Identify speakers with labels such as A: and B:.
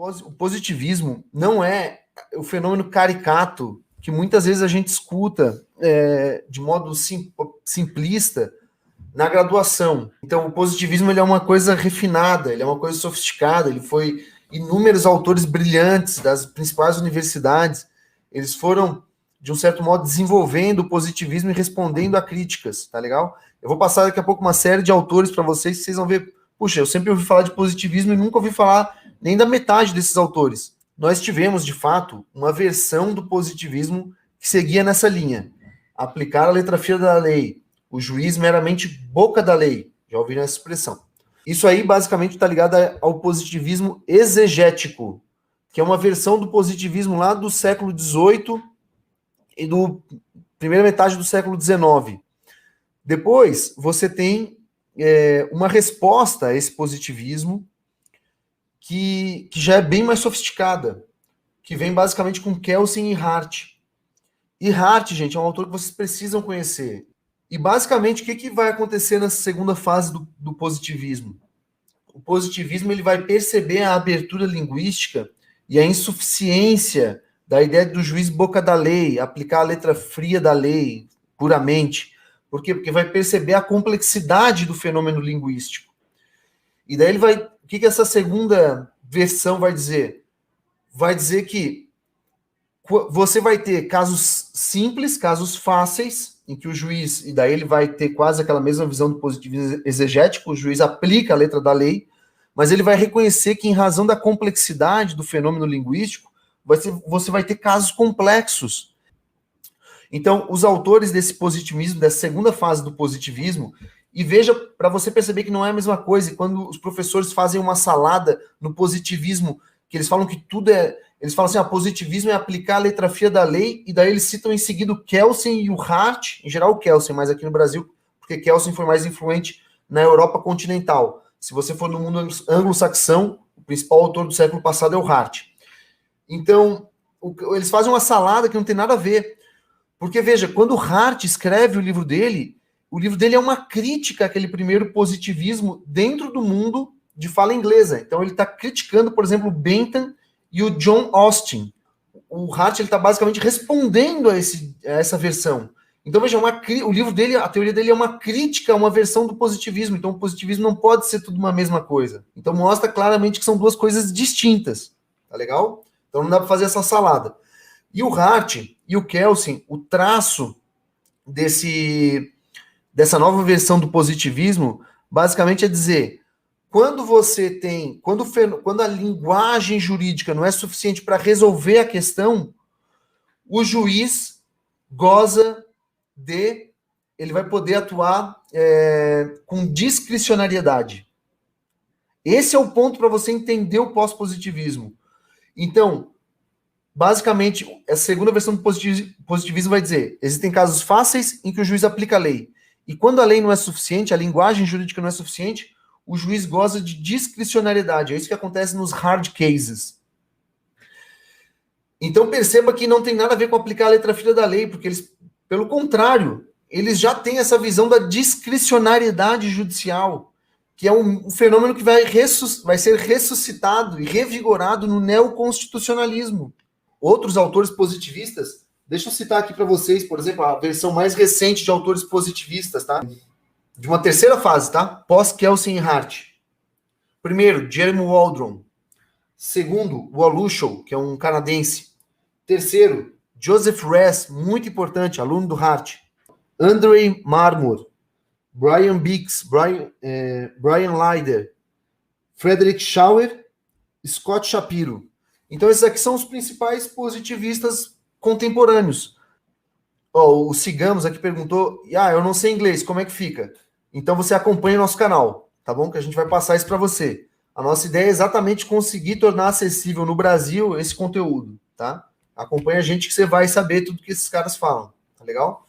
A: O positivismo não é o fenômeno caricato que muitas vezes a gente escuta de modo simplista na graduação. Então, o positivismo ele é uma coisa refinada, ele é uma coisa sofisticada, ele foi inúmeros autores brilhantes das principais universidades, eles foram, de um certo modo, desenvolvendo o positivismo e respondendo a críticas, tá legal? Eu vou passar daqui a pouco uma série de autores para vocês, que vocês vão ver, puxa, eu sempre ouvi falar de positivismo e nunca ouvi falar nem da metade desses autores. Nós tivemos, de fato, uma versão do positivismo que seguia nessa linha. Aplicar a letra fria da lei, o juiz meramente boca da lei. Já ouviram essa expressão? Isso aí, basicamente, está ligado ao positivismo exegético, que é uma versão do positivismo lá do século XVIII e do primeira metade do século XIX. Depois, você tem uma resposta a esse positivismo que já é bem mais sofisticada, que vem basicamente com Kelsen e Hart. E Hart, gente, é um autor que vocês precisam conhecer. E basicamente, o que vai acontecer nessa segunda fase do positivismo? O positivismo ele vai perceber a abertura linguística e a insuficiência da ideia do juiz boca da lei, aplicar a letra fria da lei, puramente. Por quê? Porque vai perceber a complexidade do fenômeno linguístico. E daí ele vai... O que essa segunda versão vai dizer? Vai dizer que você vai ter casos simples, casos fáceis, em que o juiz, e daí ele vai ter quase aquela mesma visão do positivismo exegético, o juiz aplica a letra da lei, mas ele vai reconhecer que, em razão da complexidade do fenômeno linguístico, você vai ter casos complexos. Então, os autores desse positivismo, dessa segunda fase do positivismo, e veja, para você perceber que não é a mesma coisa, e quando os professores fazem uma salada no positivismo, que eles falam que tudo é... Eles falam assim, positivismo é aplicar a letra fria da lei, e daí eles citam em seguida o Kelsen e o Hart, em geral o Kelsen, mas aqui no Brasil, porque Kelsen foi mais influente na Europa continental. Se você for no mundo anglo-saxão, o principal autor do século passado é o Hart. Então, eles fazem uma salada que não tem nada a ver. Porque, veja, quando o Hart escreve o livro dele é uma crítica àquele primeiro positivismo dentro do mundo de fala inglesa. Então, ele está criticando, por exemplo, Bentham e o John Austin. O Hart está basicamente respondendo a essa versão. Então, veja, o livro dele, a teoria dele é uma crítica a uma versão do positivismo. Então, o positivismo não pode ser tudo uma mesma coisa. Então, mostra claramente que são duas coisas distintas. Tá legal? Então, não dá para fazer essa salada. E o Hart e o Kelsen, o traço dessa nova versão do positivismo, basicamente é dizer... Quando a linguagem jurídica não é suficiente para resolver a questão, o juiz ele vai poder atuar com discricionariedade. Esse é o ponto para você entender o pós-positivismo. Então, basicamente, essa segunda versão do positivismo vai dizer, existem casos fáceis em que o juiz aplica a lei. E quando a lei não é suficiente, a linguagem jurídica não é suficiente, o juiz goza de discricionariedade. É isso que acontece nos hard cases. Então perceba que não tem nada a ver com aplicar a letra fria da lei, porque eles, pelo contrário, eles já têm essa visão da discricionariedade judicial, que é um fenômeno que vai ser ressuscitado e revigorado no neoconstitucionalismo. Outros autores positivistas, deixa eu citar aqui para vocês, por exemplo, a versão mais recente de autores positivistas, tá? De uma terceira fase, tá? Pós-Kelsen e Hart. Primeiro, Jeremy Waldron. Segundo, Walushow, que é um canadense. Terceiro, Joseph Ress, muito importante, aluno do Hart. Andrei Marmor. Brian Bix, Brian Leider. Frederick Schauer, Scott Shapiro. Então, esses aqui são os principais positivistas contemporâneos. O Sigamos aqui perguntou, eu não sei inglês, como é que fica? Então você acompanha o nosso canal, tá bom? Que a gente vai passar isso para você. A nossa ideia é exatamente conseguir tornar acessível no Brasil esse conteúdo, tá? Acompanha a gente que você vai saber tudo que esses caras falam, tá legal?